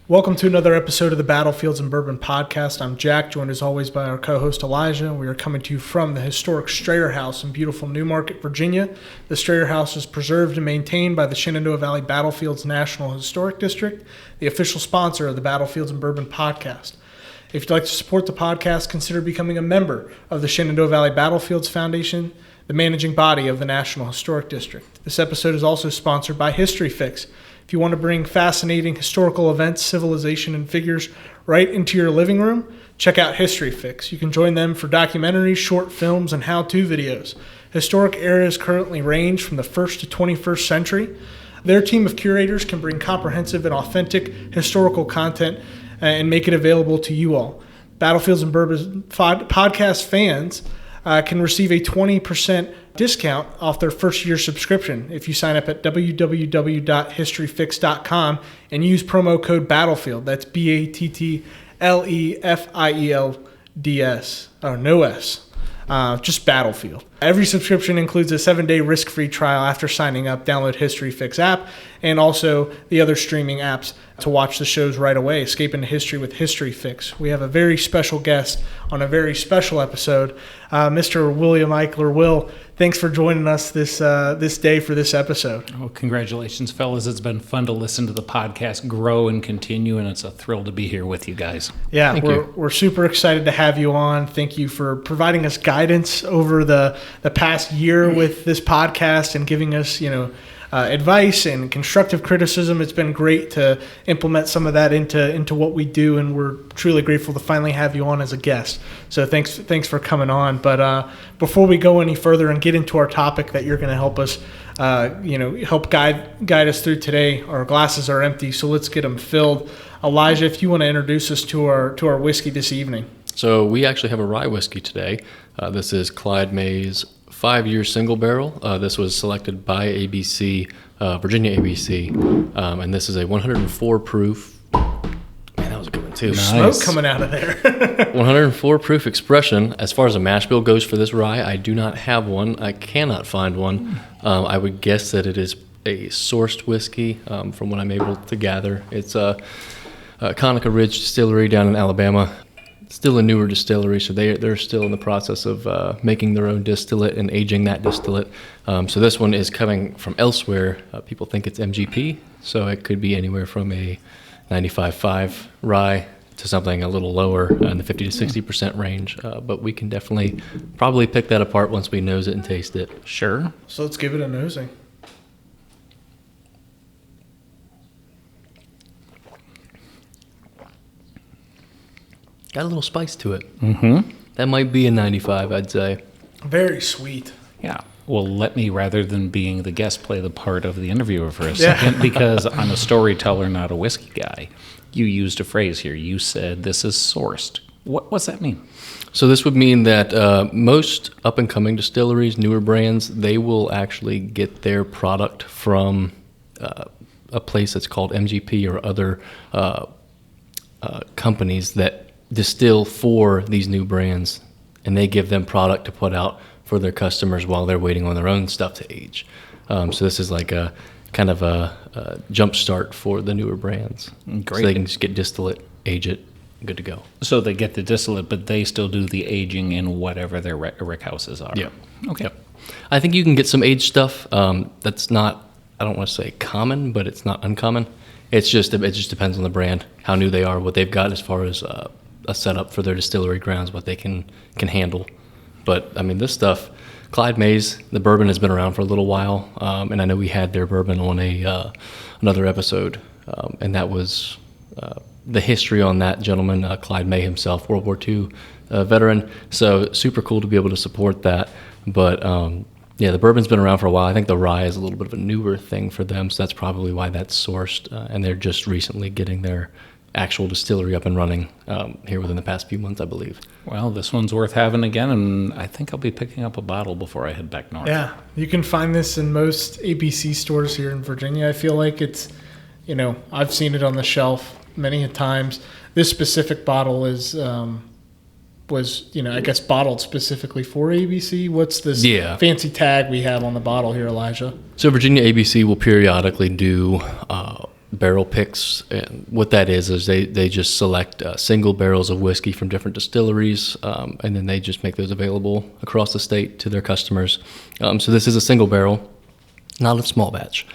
Welcome to another episode of the Battlefields Bourbon podcast. I'm Jack, joined as always by our co-host Elijah. We are coming to you from the historic Strayer House in beautiful Newmarket, Virginia. The Strayer House is preserved and maintained by the Shenandoah Valley Battlefields National Historic District, the official sponsor of the Battlefields Bourbon podcast. If you'd like to support the podcast, consider becoming a member of the Shenandoah Valley Battlefields Foundation, the managing body of the National Historic District. This episode is also sponsored by History Fix. If you want to bring fascinating historical events, civilization, and figures right into your living room, check out History Fix. You can join them for documentaries, short films, and how-to videos. Historic eras currently range from the 1st to 21st century. Their team of curators can bring comprehensive and authentic historical content and make it available to you all. Battlefields and Bourbon podcast fans can receive a 20% discount off their first year subscription if you sign up at www.historyfix.com and use promo code Battlefield. That's BATTLEFIELDS. Oh, no S. Just Battlefield. Every subscription includes a 7-day risk-free trial after signing up. Download History Fix app and also the other streaming apps to watch the shows right away. Escape into history with History Fix. We have a very special guest on a very special episode, Mr. William Eichler. Will, thanks for joining us this day for this episode. Oh, congratulations, fellas. It's been fun to listen to the podcast grow and continue, and it's a thrill to be here with you guys. Yeah, we're super excited to have you on. Thank you for providing us guidance over the past year with this podcast and giving us, advice and constructive criticism. It's been great to implement some of that into what we do, and we're truly grateful to finally have you on as a guest. So thanks for coming on. But before we go any further and get into our topic that you're going to help us, help guide us through today, our glasses are empty, so let's get them filled. Elijah, if you want to introduce us to our whiskey this evening. So we actually have a rye whiskey today. This is Clyde May's 5-year single barrel. This was selected by ABC, Virginia ABC, and this is a 104 proof. Man, that was a good one too. Nice. Smoke coming out of there. 104 proof expression. As far as a mash bill goes for this rye, I do not have one. I cannot find one. I would guess that it is a sourced whiskey from what I'm able to gather. It's a Conica Ridge Distillery down in Alabama. Still a newer distillery, so they're still in the process of making their own distillate and aging that distillate. So this one is coming from elsewhere. People think it's MGP, so it could be anywhere from a 95.5 rye to something a little lower in the 50 to 60% range. But we can definitely probably pick that apart once we nose it and taste it. Sure. So let's give it a nosing. Got a little spice to it. Mm-hmm. That might be a 95, I'd say. Very sweet. Yeah. Well, let me, rather than being the guest, play the part of the interviewer for a second, because I'm a storyteller, not a whiskey guy. You used a phrase here. You said this is sourced. What's that mean? So this would mean that most up-and-coming distilleries, newer brands, they will actually get their product from a place that's called MGP or other companies that distill for these new brands, and they give them product to put out for their customers while they're waiting on their own stuff to age. So this is like a kind of a jump start for the newer brands. Great. So they can just get distillate, age it, good to go. So they get the distillate, but they still do the aging in whatever their rick houses are. Yeah. Okay. Yep. I think you can get some aged stuff that's not, I don't want to say common, but it's not uncommon. It just depends on the brand, how new they are, what they've got as far as a setup for their distillery grounds, what they can handle. But I mean, this stuff, Clyde May's, the bourbon has been around for a little while, and I know we had their bourbon on another episode, and that was the history on that gentleman, Clyde May himself, World War II veteran. So super cool to be able to support that. But yeah, the bourbon's been around for a while. I think the rye is a little bit of a newer thing for them, so that's probably why that's sourced, and they're just recently getting their actual distillery up and running here within the past few months, I believe. Well, this one's worth having again, and I think I'll be picking up a bottle before I head back north. Yeah, you can find this in most ABC stores here in Virginia. I feel like it's, I've seen it on the shelf many a times. This specific bottle was, I guess bottled specifically for ABC. What's this fancy tag we have on the bottle here, Elijah? So Virginia ABC will periodically do barrel picks. And what that is they just select single barrels of whiskey from different distilleries, and then they just make those available across the state to their customers. So this is a single barrel, not a small batch.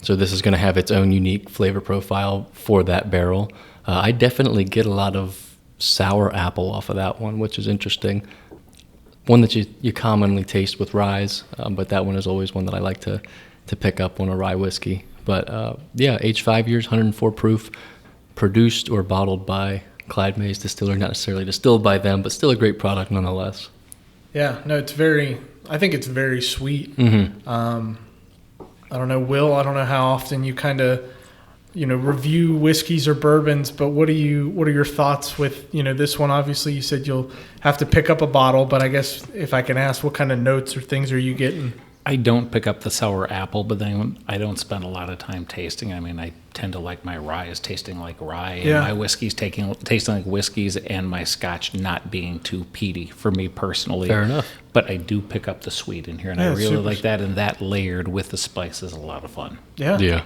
So this is going to have its own unique flavor profile for that barrel. I definitely get a lot of sour apple off of that one, which is interesting. One that you commonly taste with ryes, but that one is always one that I like to pick up on a rye whiskey. But yeah, aged 5 years, 104 proof, produced or bottled by Clyde Mays Distillery, not necessarily distilled by them, but still a great product nonetheless. Yeah, no, I think it's very sweet. Mm-hmm. I don't know, Will, I don't know how often you kind of, review whiskeys or bourbons, but what are your thoughts with, this one? Obviously you said you'll have to pick up a bottle, but I guess if I can ask, what kind of notes or things are you getting? I don't pick up the sour apple, but then I don't spend a lot of time tasting. I mean, I tend to like my rye is tasting like rye, and my whiskey's tasting like whiskeys, and my scotch not being too peaty for me personally. Fair enough. But I do pick up the sweet in here, and I really like that, and that layered with the spice is a lot of fun. Yeah,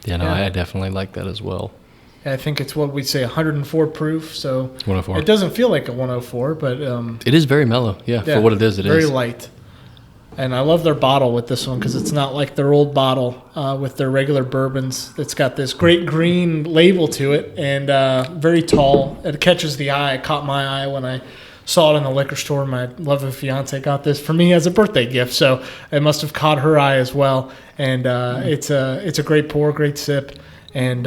I definitely like that as well. I think it's what we'd say 104 proof, so 104. It doesn't feel like a 104, but it is very mellow. Yeah, for what it is, very light. And I love their bottle with this one because it's not like their old bottle with their regular bourbons. It's got this great green label to it and very tall. It catches the eye. It caught my eye when I saw it in the liquor store. My lovely fiance got this for me as a birthday gift, so it must have caught her eye as well. And it's a great pour, great sip. And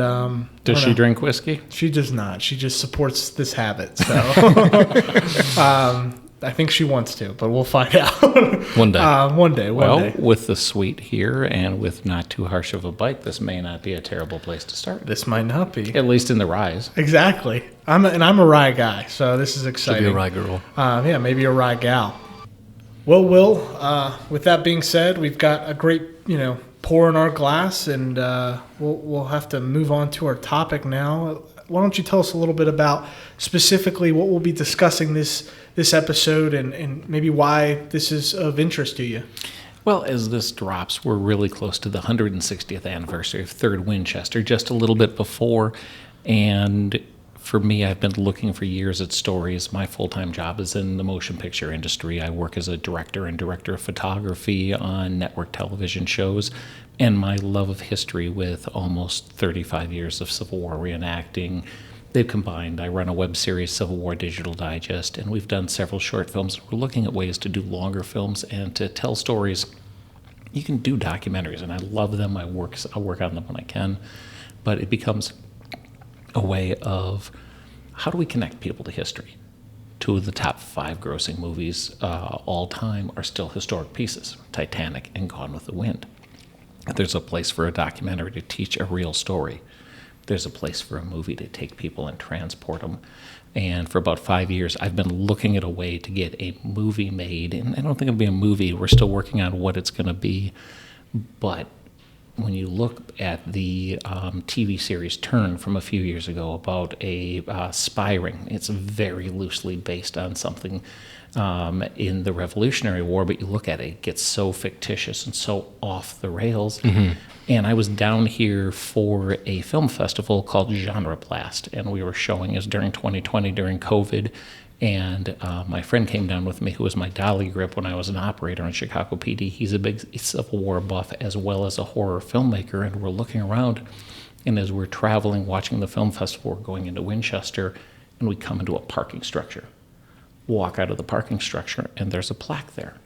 does she drink whiskey? She does not. She just supports this habit. So. I think she wants to, but we'll find out. One day. One day. With the sweet here and with not too harsh of a bite, this may not be a terrible place to start. This might not be. At least in the ryes. Exactly. I'm a rye guy, so this is exciting. Should be a rye girl. Yeah, maybe a rye gal. Well, Will, with that being said, we've got a great, pour in our glass, and we'll have to move on to our topic now. Why don't you tell us a little bit about specifically what we'll be discussing this episode and maybe why this is of interest to you? Well, as this drops, we're really close to the 160th anniversary of 3rd Winchester, just a little bit before. And for me, I've been looking for years at stories. My full-time job is in the motion picture industry. I work as a director of photography on network television shows. And my love of history with almost 35 years of Civil War reenacting, they've combined. I run a web series, Civil War Digital Digest, and we've done several short films. We're looking at ways to do longer films and to tell stories. You can do documentaries, and I love them. I'll work on them when I can. But it becomes a way of how do we connect people to history? 2 of the top 5 grossing movies all time are still historic pieces, Titanic and Gone with the Wind. There's a place for a documentary to teach a real story. There's a place for a movie to take people and transport them. And for about 5 years, I've been looking at a way to get a movie made. And I don't think it'll be a movie. We're still working on what it's going to be. But when you look at the TV series Turn from a few years ago about a spy ring, it's very loosely based on something in the Revolutionary War, but you look at it, it gets so fictitious and so off the rails. Mm-hmm. And I was down here for a film festival called Genre Blast, and we were showing it during 2020, during COVID. And my friend came down with me, who was my dolly grip when I was an operator in Chicago PD. He's a big Civil War buff as well as a horror filmmaker, and we're looking around. And as we're traveling, watching the film festival, we're going into Winchester, and we come into a parking structure. Walk out of the parking structure, and there's a plaque there.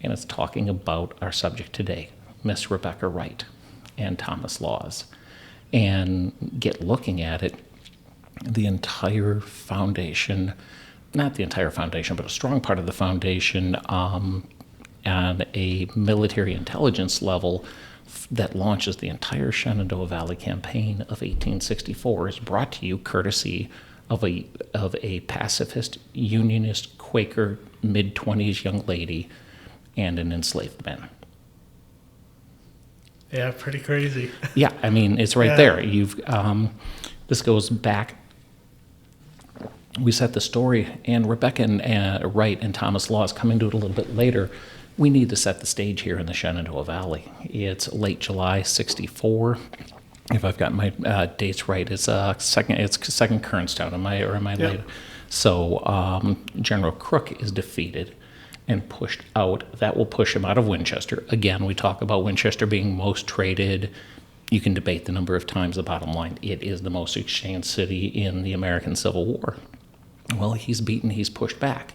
And it's talking about our subject today, Miss Rebecca Wright and Thomas Laws. And get looking at it, the entire foundation, not the entire foundation, but a strong part of the foundation on a military intelligence level that launches the entire Shenandoah Valley Campaign of 1864 is brought to you courtesy of a pacifist, unionist, Quaker, mid-20s young lady and an enslaved man. Yeah, pretty crazy. Yeah, I mean, it's right there. You've this goes back. We set the story, and Rebecca and Wright and Thomas Laws coming to it a little bit later. We need to set the stage here in the Shenandoah Valley. It's late July '64. if I've got my dates right, it's second Kernstown. Am I late? So General Crook is defeated and pushed out. That will push him out of Winchester. Again, we talk about Winchester being most traded. You can debate the number of times. The bottom line, it is the most exchanged city in the American Civil War. Well, he's beaten, he's pushed back.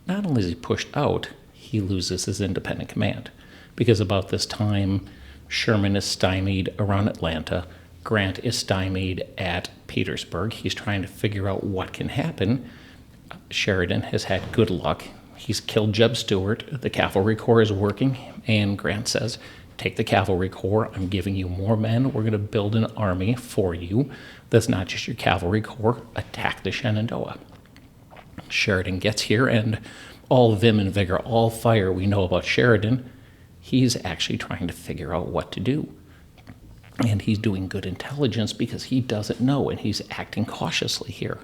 Not only is he pushed out, he loses his independent command. Because about this time, Sherman is stymied around Atlanta. Grant is stymied at Petersburg. He's trying to figure out what can happen. Sheridan has had good luck. He's killed Jeb Stuart. The Cavalry Corps is working, and Grant says, take the Cavalry Corps. I'm giving you more men. We're going to build an army for you that's not just your Cavalry Corps. Attack the Shenandoah. Sheridan gets here, and all vim and vigor, all fire we know about Sheridan, he's actually trying to figure out what to do. And he's doing good intelligence because he doesn't know, and he's acting cautiously here.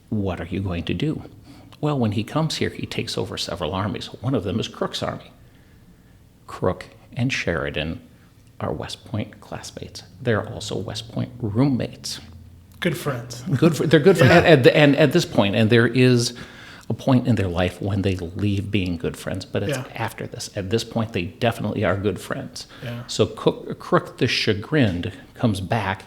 What are you going to do? Well, when he comes here, he takes over several armies. One of them is Crook's army. Crook and Sheridan are West Point classmates. They're also West Point roommates. Good friends. They're good friends. And at this point, and there is a point in their life when they leave being good friends, but it's after this. At this point, they definitely are good friends. Yeah. So Crook the chagrined comes back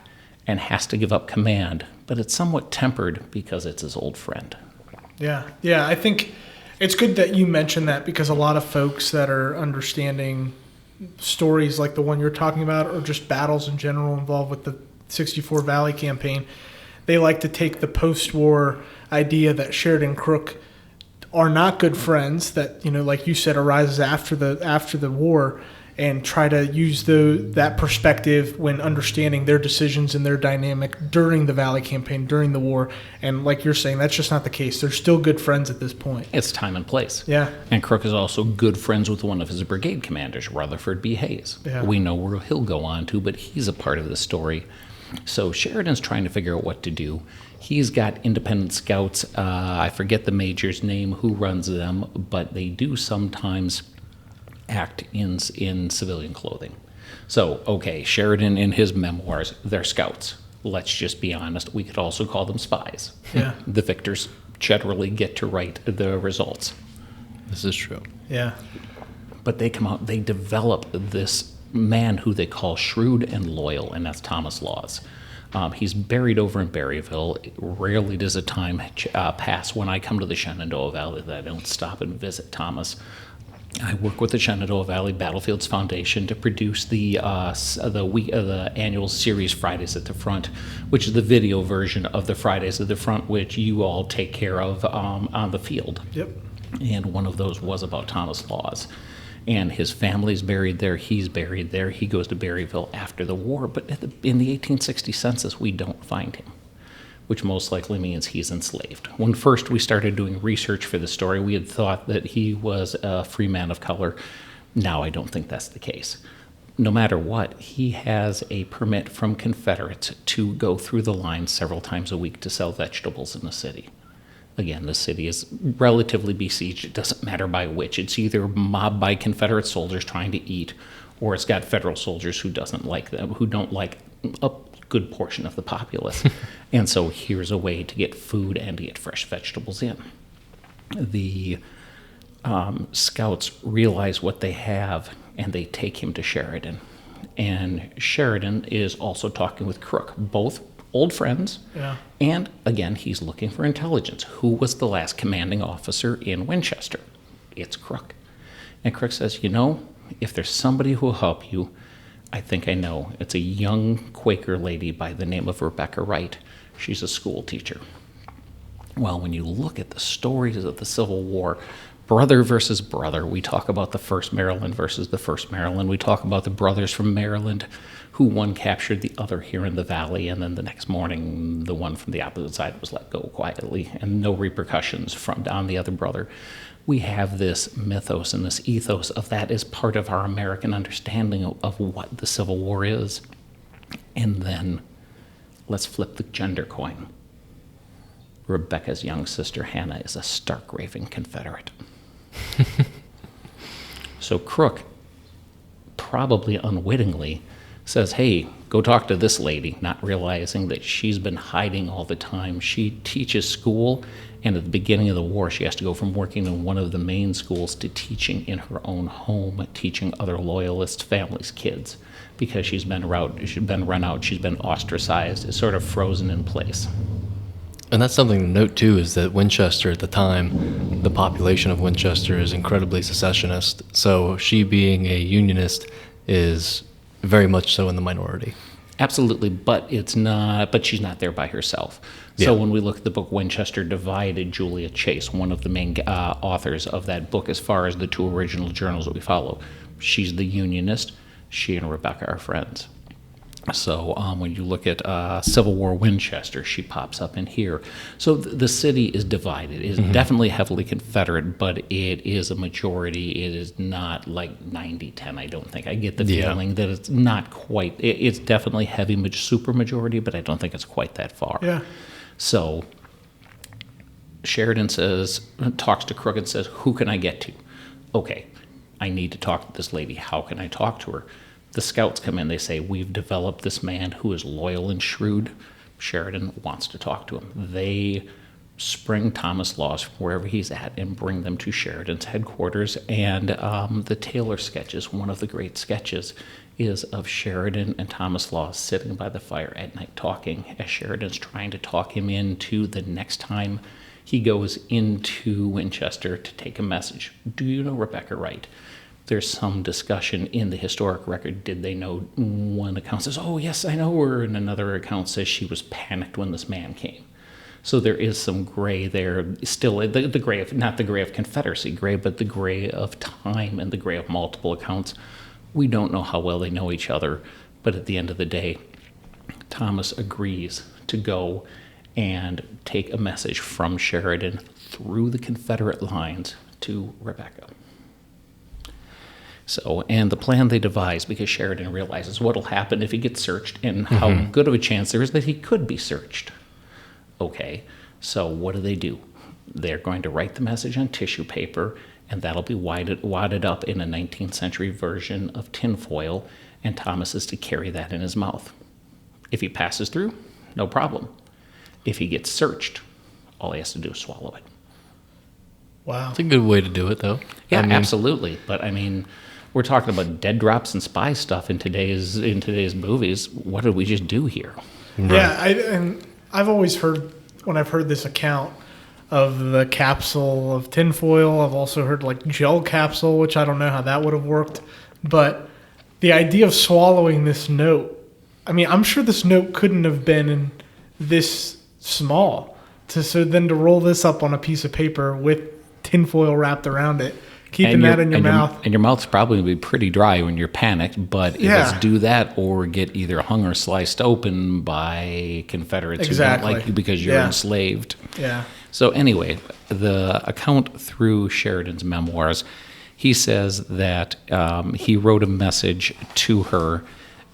and has to give up command, but it's somewhat tempered because it's his old friend. Yeah, I think it's good that you mentioned that, because a lot of folks that are understanding stories like the one you're talking about, or just battles in general involved with the 64 Valley Campaign, they like to take the post-war idea that Sheridan and Crook are not good friends, that, like you said, arises after the war, and try to use that perspective when understanding their decisions and their dynamic during the Valley Campaign, during the war. And like you're saying, that's just not the case. They're still good friends at this point. It's time and place. Yeah. And Crook is also good friends with one of his brigade commanders, Rutherford B. Hayes. Yeah. We know where he'll go on to, but he's a part of the story. So Sheridan's trying to figure out what to do. He's got independent scouts. I forget the major's name who runs them, but they do sometimes act in civilian clothing. So, okay, Sheridan in his memoirs, they're scouts. Let's just be honest. We could also call them spies. Yeah. The victors generally get to write the results. This is true. Yeah. But they come out, they develop this man who they call shrewd and loyal, and that's Thomas Laws. He's buried over in Berryville. Rarely does a time pass when I come to the Shenandoah Valley that I don't stop and visit Thomas. I work with the Shenandoah Valley Battlefields Foundation to produce the annual series Fridays at the Front, which is the video version of the Fridays at the Front, which you all take care of on the field. Yep. And one of those was about Thomas Laws. And his family's buried there. He's buried there. He goes to Berryville after the war. But in the 1860 census, we don't find him, which most likely means he's enslaved. When first we started doing research for the story, we had thought that he was a free man of color. Now I don't think that's the case. No matter what, he has a permit from Confederates to go through the line several times a week to sell vegetables in the city. Again, the city is relatively besieged. It doesn't matter by which. It's either mobbed by Confederate soldiers trying to eat, or it's got federal soldiers who don't like a good portion of the populace. And so here's a way to get food and to get fresh vegetables in. The scouts realize what they have, and they take him to Sheridan. And Sheridan is also talking with Crook, both old friends. Yeah. And again, he's looking for intelligence. Who was the last commanding officer in Winchester? It's Crook. And Crook says, if there's somebody who will help you, I think I know. It's a young Quaker lady by the name of Rebecca Wright. She's a school teacher. Well, when you look at the stories of the Civil War, brother versus brother, we talk about the 1st Maryland versus the 1st Maryland. We talk about the brothers from Maryland, who one captured the other here in the valley, and then the next morning the one from the opposite side was let go quietly, and no repercussions from on the other brother. We have this mythos and this ethos of that as part of our American understanding of what the Civil War is. And then let's flip the gender coin. Rebecca's young sister Hannah is a stark raving Confederate. So Crook, probably unwittingly, says, hey, Go talk to this lady, not realizing that she's been hiding all the time. She teaches school, and at the beginning of the war, she has to go from working in one of the main schools to teaching in her own home, teaching other loyalist families' kids, because she's been run out, she's been ostracized, is sort of frozen in place. And that's something to note, too, is that Winchester at the time, the population of Winchester is incredibly secessionist. So she being a Unionist is very much so in the minority. Absolutely, but she's not there by herself. So when we look at the book Winchester Divided, Julia Chase, one of the main authors of that book, as far as the two original journals that we follow, she's the Unionist. She and Rebecca are friends. So when you look at Civil War Winchester, she pops up in here. So the city is divided. It is definitely heavily Confederate, but it is a majority. It is not like 90-10, I don't think. I get the feeling that it's not quite. It's definitely heavy super majority, but I don't think it's quite that far. Yeah. So Sheridan talks to Crook and says, who can I get to? Okay, I need to talk to this lady. How can I talk to her? The scouts come in. They say, we've developed this man who is loyal and shrewd. Sheridan wants to talk to him. They spring Thomas Laws from wherever he's at and bring them to Sheridan's headquarters. And the Taylor sketches, one of the great sketches, is of Sheridan and Thomas Laws sitting by the fire at night talking, as Sheridan's trying to talk him into the next time he goes into Winchester to take a message. Do you know Rebecca Wright? There's some discussion in the historic record. Did they know? One account says, oh, yes, I know her. And another account says she was panicked when this man came. So there is some gray there. Still, the gray of, not the gray of Confederacy gray, but the gray of time and the gray of multiple accounts. We don't know how well they know each other. But at the end of the day, Thomas agrees to go and take a message from Sheridan through the Confederate lines to Rebecca. So, and the plan they devise, because Sheridan realizes what will happen if he gets searched and how good of a chance there is that he could be searched. Okay, so what do? They're going to write the message on tissue paper, and that'll be wadded up in a 19th century version of tinfoil, and Thomas is to carry that in his mouth. If he passes through, no problem. If he gets searched, all he has to do is swallow it. Wow. It's a good way to do it, though. Yeah, absolutely. But, I mean, we're talking about dead drops and spy stuff in today's movies. What did we just do here? Right. Yeah, and I've always heard, when I've heard this account of the capsule of tinfoil, I've also heard like gel capsule, which I don't know how that would have worked. But the idea of swallowing this note, I mean, I'm sure this note couldn't have been this small. So then to roll this up on a piece of paper with tinfoil wrapped around it, keeping that in your mouth. And your mouth's probably going to be pretty dry when you're panicked, but it's do that or get either hung or sliced open by Confederates who don't like you because you're enslaved. Yeah. So anyway, the account through Sheridan's memoirs, he says that he wrote a message to her,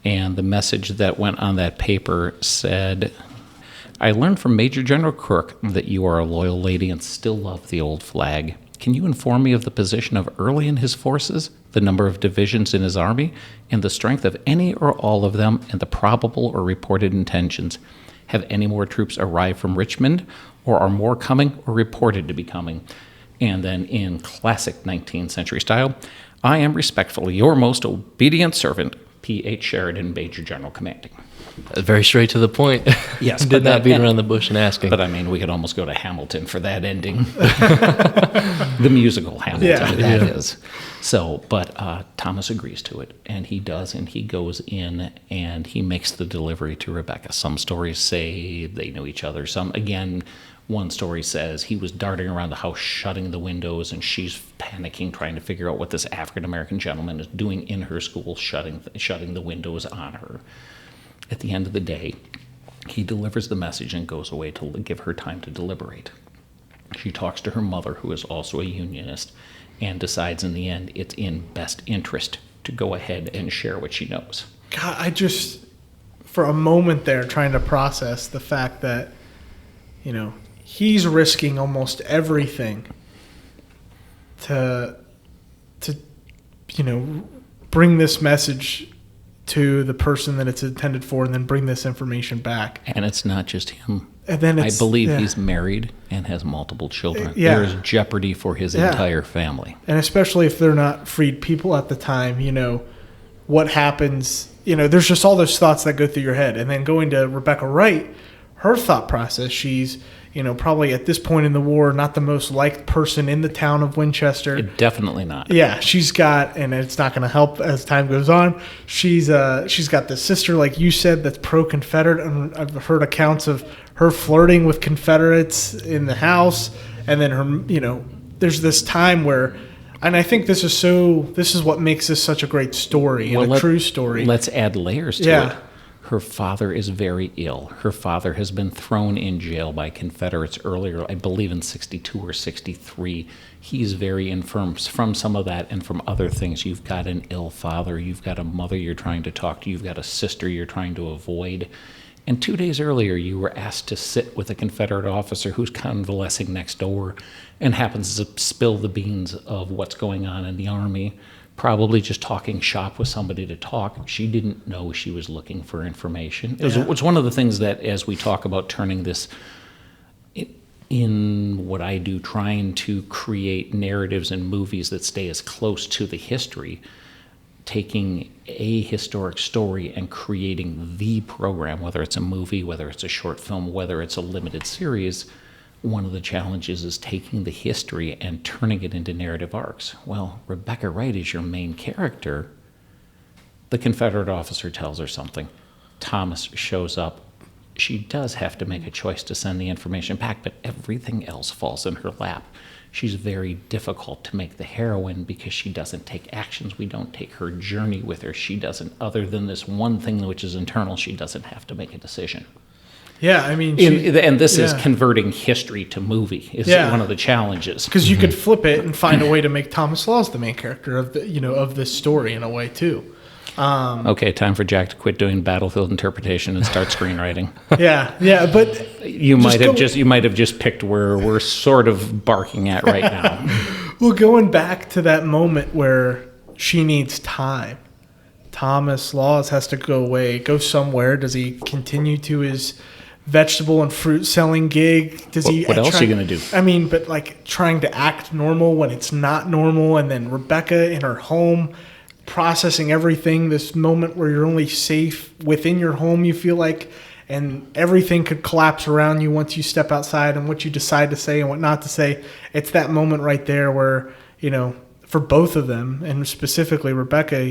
and the message that went on that paper said, I learned from Major General Crook that you are a loyal lady and still love the old flag. Can you inform me of the position of Early and his forces, the number of divisions in his army, and the strength of any or all of them, and the probable or reported intentions? Have any more troops arrived from Richmond, or are more coming or reported to be coming? And then in classic 19th century style, I am respectfully your most obedient servant, P.H. Sheridan, Major General Commanding. Very straight to the point. Yes. Did not beat around the bush and asking. But I mean, we could almost go to Hamilton for that ending. The musical Hamilton, that is. So, but Thomas agrees to it, and he does, and he goes in and he makes the delivery to Rebecca. Some stories say they know each other. Some, again, one story says he was darting around the house, shutting the windows, and she's panicking, trying to figure out what this African-American gentleman is doing in her school, shutting the windows on her. At the end of the day, he delivers the message and goes away to give her time to deliberate. She talks to her mother, who is also a Unionist, and decides in the end it's in best interest to go ahead and share what she knows. God, I just, for a moment there, trying to process the fact that, you know, he's risking almost everything to you know, bring this message to the person that it's intended for and then bring this information back. And it's not just him. And then I believe he's married and has multiple children. Yeah. There is jeopardy for his entire family. And especially if they're not freed people at the time, what happens, there's just all those thoughts that go through your head. And then going to Rebecca Wright, her thought process, she's, probably at this point in the war, not the most liked person in the town of Winchester. Definitely not. Yeah, she's got, and it's not going to help as time goes on. She's got this sister, like you said, that's pro-Confederate, and I've heard accounts of her flirting with Confederates in the house, and then her, there's this time where, and I think this is what makes this such a great story and a true story. Let's add layers to it. Her father is very ill. Her father has been thrown in jail by Confederates earlier, I believe in 62 or 63. He's very infirm from some of that and from other things. You've got an ill father. You've got a mother you're trying to talk to. You've got a sister you're trying to avoid. And 2 days earlier, you were asked to sit with a Confederate officer who's convalescing next door and happens to spill the beans of what's going on in the Army. Probably just talking shop with somebody to talk. She didn't know she was looking for information. It's one of the things that, as we talk about turning this in what I do, trying to create narratives and movies that stay as close to the history, taking a historic story and creating the program, whether it's a movie, whether it's a short film, whether it's a limited series. One of the challenges is taking the history and turning it into narrative arcs. Well, Rebecca Wright is your main character. The Confederate officer tells her something. Thomas shows up. She does have to make a choice to send the information back, but everything else falls in her lap. She's very difficult to make the heroine because she doesn't take actions. We don't take her journey with her. She doesn't, other than this one thing which is internal, she doesn't have to make a decision. Yeah, I mean... and this is converting history to movie is one of the challenges. Because you could flip it and find a way to make Thomas Laws the main character of of this story in a way, too. Okay, time for Jack to quit doing battlefield interpretation and start screenwriting. Yeah, but... You might have just picked where we're sort of barking at right now. Well, going back to that moment where she needs time. Thomas Laws has to go away, go somewhere. Does he continue to his vegetable and fruit selling gig? What else are you going to do? I mean, but like trying to act normal when it's not normal, and then Rebecca in her home processing everything, this moment where you're only safe within your home, you feel like, and everything could collapse around you once you step outside and what you decide to say and what not to say. It's that moment right there where, for both of them, and specifically Rebecca,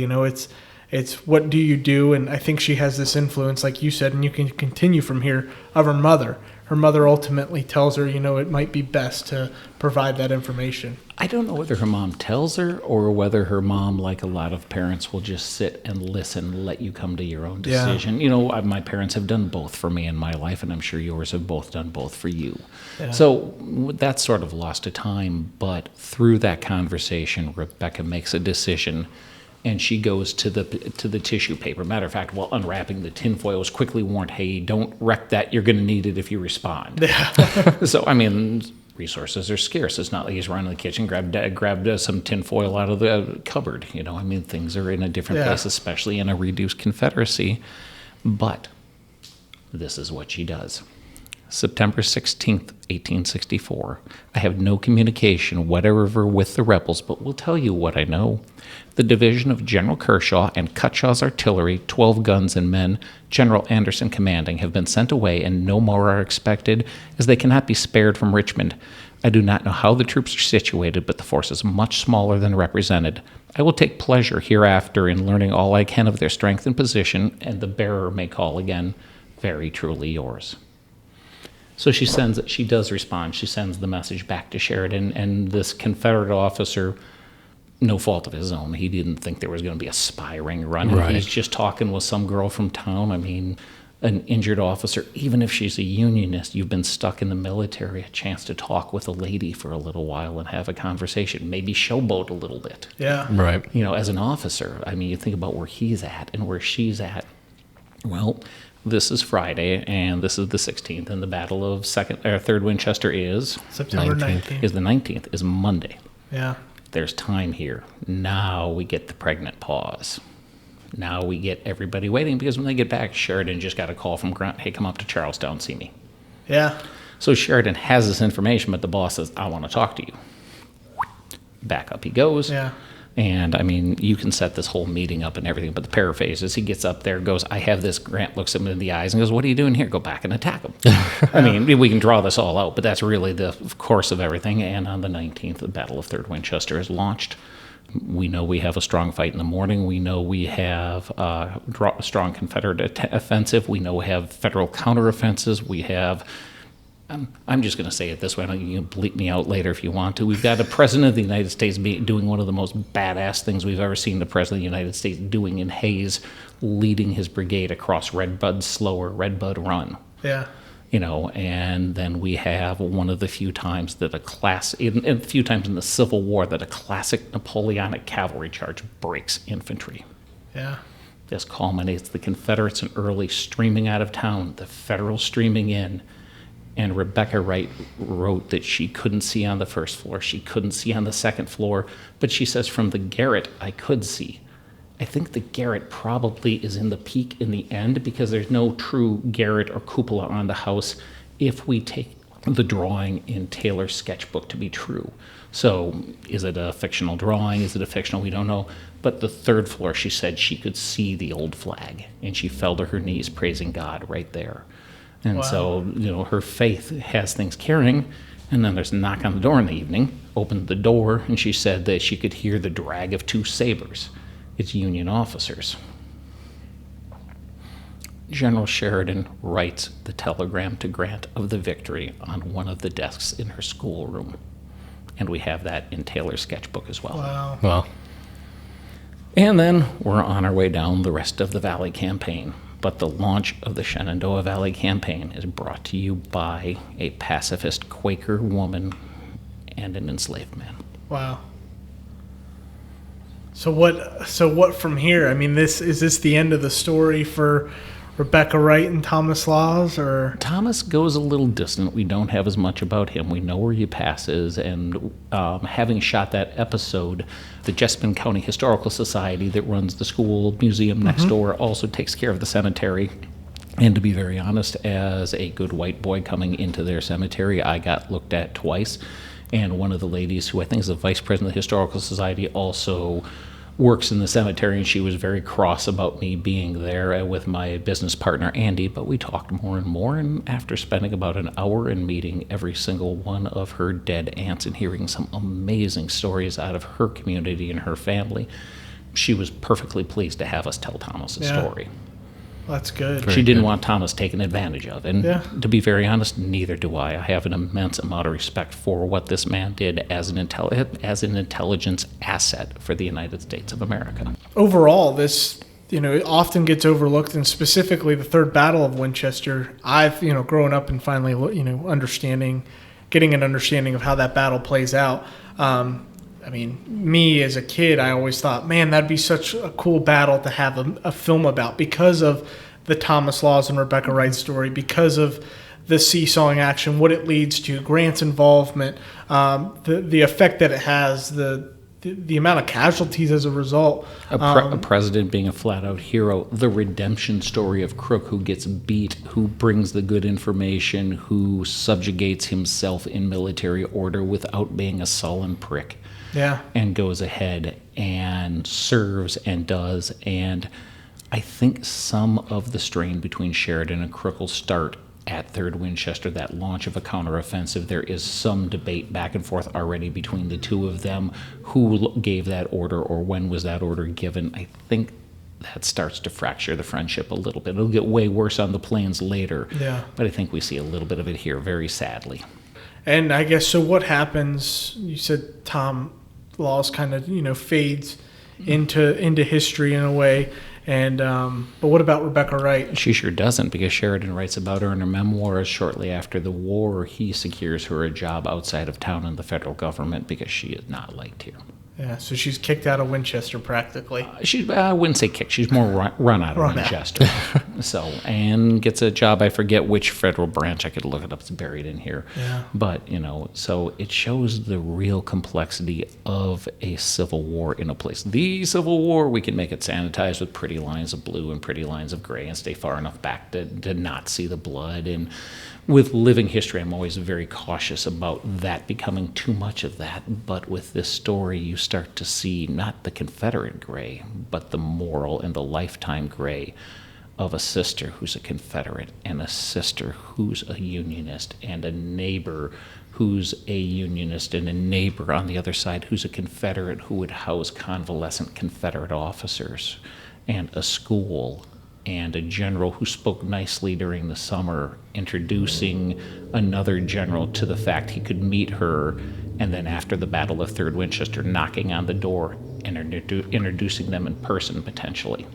it's what do you do? And I think she has this influence, like you said, and you can continue from here, of her mother. Her mother ultimately tells her, it might be best to provide that information. I don't know whether her mom tells her or whether her mom, like a lot of parents, will just sit and listen, let you come to your own decision. Yeah. My parents have done both for me in my life, and I'm sure yours have both done both for you. Yeah. So that's sort of lost to time, but through that conversation, Rebecca makes a decision. And she goes to the tissue paper. Matter of fact, while unwrapping the tinfoil, was quickly warned, hey, don't wreck that. You're going to need it if you respond. Yeah. So, resources are scarce. It's not like he's running to the kitchen, grabbed some tinfoil out of the cupboard. Things are in a different place, especially in a reduced Confederacy. But this is what she does. September 16th, 1864. I have no communication whatever with the rebels, but will tell you what I know. The division of General Kershaw and Cutshaw's artillery, 12 guns and men, General Anderson commanding, have been sent away, and no more are expected, as they cannot be spared from Richmond. I do not know how the troops are situated, but the force is much smaller than represented. I will take pleasure hereafter in learning all I can of their strength and position, and the bearer may call again. Very truly yours. So she does respond. She sends the message back to Sheridan, and this Confederate officer, no fault of his own, he didn't think there was going to be a spy ring run. Right. He's just talking with some girl from town. An injured officer, even if she's a unionist, you've been stuck in the military, a chance to talk with a lady for a little while and have a conversation, maybe showboat a little bit. Yeah. Right. As an officer, you think about where he's at and where she's at. Well, this is Friday, and this is the 16th, and the Battle of 3rd Winchester is September 19th. Is the 19th, is Monday. Yeah. There's time here. Now we get the pregnant pause. Now we get everybody waiting because when they get back, Sheridan just got a call from Grant, hey, come up to Charlestown, see me. Yeah. So Sheridan has this information, but the boss says, I want to talk to you. Back up he goes. Yeah. And, I mean, you can set this whole meeting up and everything, but the paraphrase is he gets up there, goes, I have this. Grant looks him in the eyes and goes, what are you doing here? Go back and attack him. I mean, we can draw this all out, but that's really the course of everything. And on the 19th, the Battle of Third Winchester is launched. We know we have a strong fight in the morning. We know we have a strong Confederate offensive. We know we have federal counteroffensives. We have... I'm just going to say it this way. You can bleep me out later if you want to. We've got the President of the United States doing one of the most badass things we've ever seen the President of the United States doing in Hayes, leading his brigade across Red Bud's Run. Yeah. You know, and then we have one of the few times that a few times in the Civil War that a classic Napoleonic cavalry charge breaks infantry. Yeah. This culminates the Confederates in early streaming out of town, the Federals streaming in. And Rebecca Wright wrote that she couldn't see on the first floor, she couldn't see on the second floor, but she says from the garret, I could see. I think the garret probably is in the peak in the end because there's no true garret or cupola on the house if we take the drawing in Taylor's sketchbook to be true. So is it a fictional drawing? Is it a fictional? We don't know. But the third floor, she said she could see the old flag, and she fell to her knees praising God right there. And so, you know, her faith has things carrying. And then there's a knock on the door in the evening, opened the door, and she said that she could hear the drag of two sabers. It's Union officers. General Sheridan writes the telegram to Grant of the victory on one of the desks in her schoolroom. And we have that in Taylor's sketchbook as well. Wow. Wow. And then we're on our way down the rest of the Valley Campaign. But the launch of the Shenandoah Valley Campaign is brought to you by a pacifist Quaker woman and an enslaved man. Wow. So what from here? I mean, is this the end of the story for Rebecca Wright and Thomas Laws, or? Thomas goes a little distant. We don't have as much about him. We know where he passes, and having shot that episode, the Jessamine County Historical Society that runs the school museum next door also takes care of the cemetery. And to be very honest, as a good white boy coming into their cemetery, I got looked at twice. And one of the ladies, who I think is the vice president of the Historical Society, also works in the cemetery, and she was very cross about me being there with my business partner Andy, but we talked more and more, and after spending about an hour and meeting every single one of her dead aunts and hearing some amazing stories out of her community and her family, she was perfectly pleased to have us tell Thomas's story. That's good. She didn't want Thomas taken advantage of. And to be very honest, neither do I. I have an immense amount of respect for what this man did as an intelligence asset for the United States of America. Overall, this, it often gets overlooked, and specifically the Third Battle of Winchester. I've, grown up and finally, getting an understanding of how that battle plays out. Me as a kid, I always thought, man, that'd be such a cool battle to have a film about because of the Thomas Laws and Rebecca Wright story, because of the seesawing action, what it leads to, Grant's involvement, the effect that it has, the amount of casualties as a result. A president being a flat-out hero, the redemption story of Crook who gets beat, who brings the good information, who subjugates himself in military order without being a sullen prick. Yeah. And goes ahead and serves and does. And I think some of the strain between Sheridan and Crook will start at 3rd Winchester, that launch of a counteroffensive. There is some debate back and forth already between the two of them. Who gave that order or when was that order given? I think that starts to fracture the friendship a little bit. It'll get way worse on the plains later. Yeah. But I think we see a little bit of it here, very sadly. And I guess, so what happens, you said Tom Laws kind of, fades into history in a way. And but what about Rebecca Wright? She sure doesn't, because Sheridan writes about her in her memoirs. Shortly after the war, he secures her a job outside of town in the federal government because she is not liked here. Yeah, so she's kicked out of Winchester practically. I wouldn't say kicked. She's more run out of Winchester. So, and gets a job. I forget which federal branch. I could look it up. It's buried in here. Yeah. But, so it shows the real complexity of a civil war in a place. The Civil War, we can make it sanitized with pretty lines of blue and pretty lines of gray and stay far enough back to not see the blood. And with living history, I'm always very cautious about that becoming too much of that. But with this story, you start to see not the Confederate gray, but the moral and the lifetime gray of a sister who's a Confederate and a sister who's a Unionist and a neighbor who's a Unionist and a neighbor on the other side who's a Confederate who would house convalescent Confederate officers, and a school and a general who spoke nicely during the summer, introducing another general to the fact he could meet her, and then after the Battle of Third Winchester, knocking on the door and introducing them in person, potentially.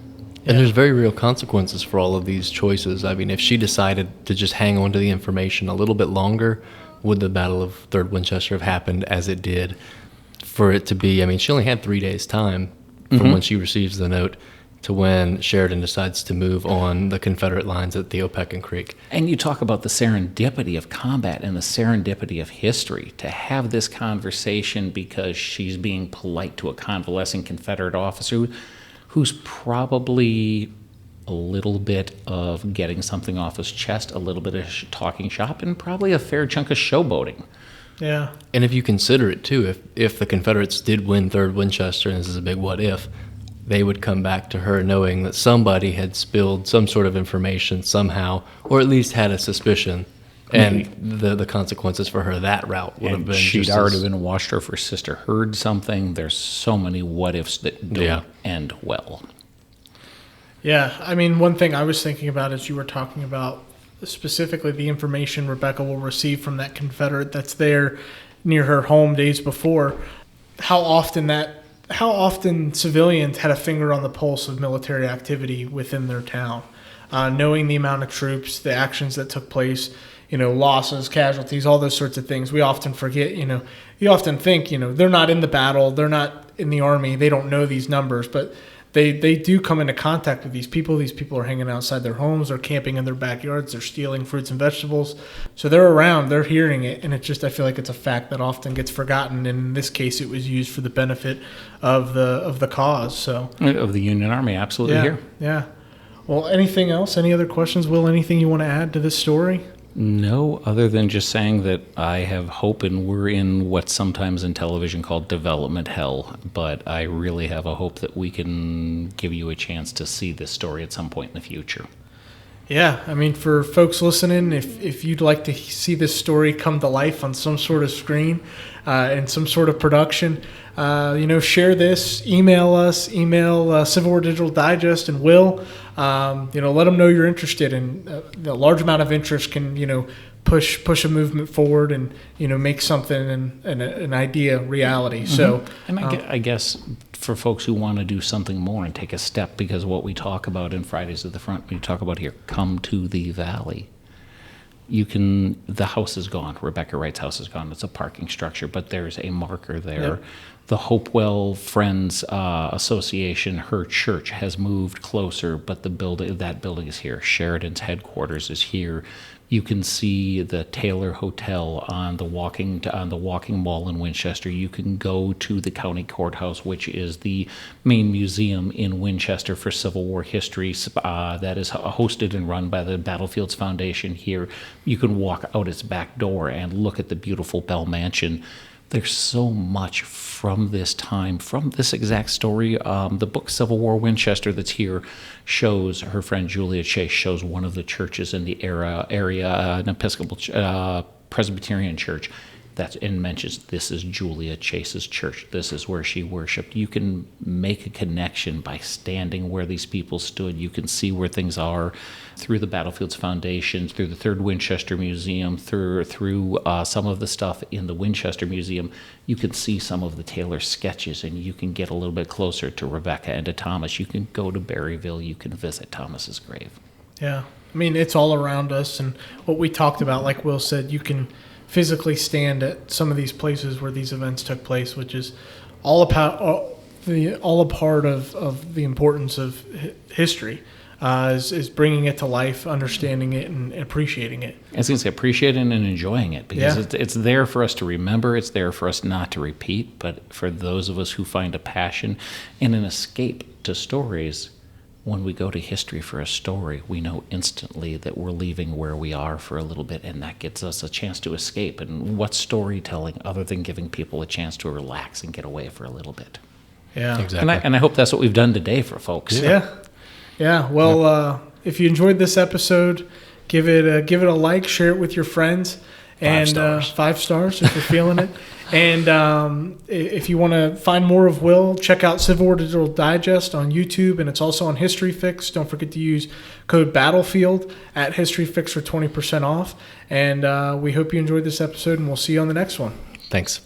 And there's very real consequences for all of these choices. I mean, if she decided to just hang on to the information a little bit longer, would the Battle of Third Winchester have happened as it did? For it to be, I mean, she only had 3 days' time from when she receives the note to when Sheridan decides to move on the Confederate lines at the Opequon Creek. And you talk about the serendipity of combat and the serendipity of history. To have this conversation because she's being polite to a convalescing Confederate officer who's probably a little bit of getting something off his chest, a little bit of talking shop, and probably a fair chunk of showboating. Yeah. And if you consider it, too, if the Confederates did win Third Winchester, and this is a big what if, they would come back to her knowing that somebody had spilled some sort of information somehow, or at least had a suspicion. And the consequences for her that route would have been she'd already been washed, or if her sister heard something. There's so many what ifs that don't end well. Yeah, I mean, one thing I was thinking about as you were talking about specifically the information Rebecca will receive from that Confederate that's there near her home days before, how often civilians had a finger on the pulse of military activity within their town, knowing the amount of troops, the actions that took place, losses, casualties, all those sorts of things. We often forget, you often think, they're not in the battle, they're not in the army, they don't know these numbers, but they do come into contact with these people. These people are hanging outside their homes, they're camping in their backyards, they're stealing fruits and vegetables. So they're around, they're hearing it, and I feel like it's a fact that often gets forgotten. In this case, it was used for the benefit of the cause. So of the Union Army, absolutely. Yeah, here. Yeah. Well, anything else? Any other questions, Will? Anything you want to add to this story? No, other than just saying that I have hope, and we're in what's sometimes in television called development hell, but I really have a hope that we can give you a chance to see this story at some point in the future. Yeah, I mean, for folks listening, if you'd like to see this story come to life on some sort of screen and some sort of production, share this, email us, email Civil War Digital Digest and Will. Let them know you're interested, and a large amount of interest can, push a movement forward and, make something and an idea reality. Mm-hmm. So, and I guess for folks who want to do something more and take a step, because what we talk about in Fridays at the Front, we talk about here, come to the Valley. The house is gone. Rebecca Wright's house is gone. It's a parking structure, but there's a marker there. Yep. The Hopewell Friends Association, her church, has moved closer, but that building is here. Sheridan's headquarters is here. You can see the Taylor Hotel on the walking mall in Winchester. You can go to the county courthouse, which is the main museum in Winchester for Civil War history that is hosted and run by the Battlefields Foundation here. You can walk out its back door and look at the beautiful Bell Mansion. There's so much from this time, from this exact story. The book Civil War Winchester that's here shows, her friend Julia Chase shows one of the churches in the area, an Episcopal Presbyterian church, and mentions this is Julia Chase's church. This is where she worshiped. You can make a connection by standing where these people stood. You can see where things are through the Battlefields Foundation, through the Third Winchester Museum, through some of the stuff in the Winchester Museum. You can see some of the Taylor sketches, and you can get a little bit closer to Rebecca and to Thomas. You can go to Berryville. You can visit Thomas's grave. Yeah. I mean, it's all around us, and what we talked about, like Will said, you can physically stand at some of these places where these events took place, which is all a part of the importance of history. Is bringing it to life, understanding it, and appreciating it. I was going to say appreciating and enjoying it, because it's there for us to remember. It's there for us not to repeat. But for those of us who find a passion and an escape to stories, when we go to history for a story, we know instantly that we're leaving where we are for a little bit, and that gives us a chance to escape. And what's storytelling other than giving people a chance to relax and get away for a little bit? Yeah, exactly. And I hope that's what we've done today for folks. Yeah. Well, if you enjoyed this episode, give it a like, share it with your friends, and 5 stars if you're feeling it. And if you want to find more of Will, check out Civil War Digital Digest on YouTube, and it's also on History Fix. Don't forget to use code Battlefield at History Fix for 20% off. And we hope you enjoyed this episode, and we'll see you on the next one. Thanks.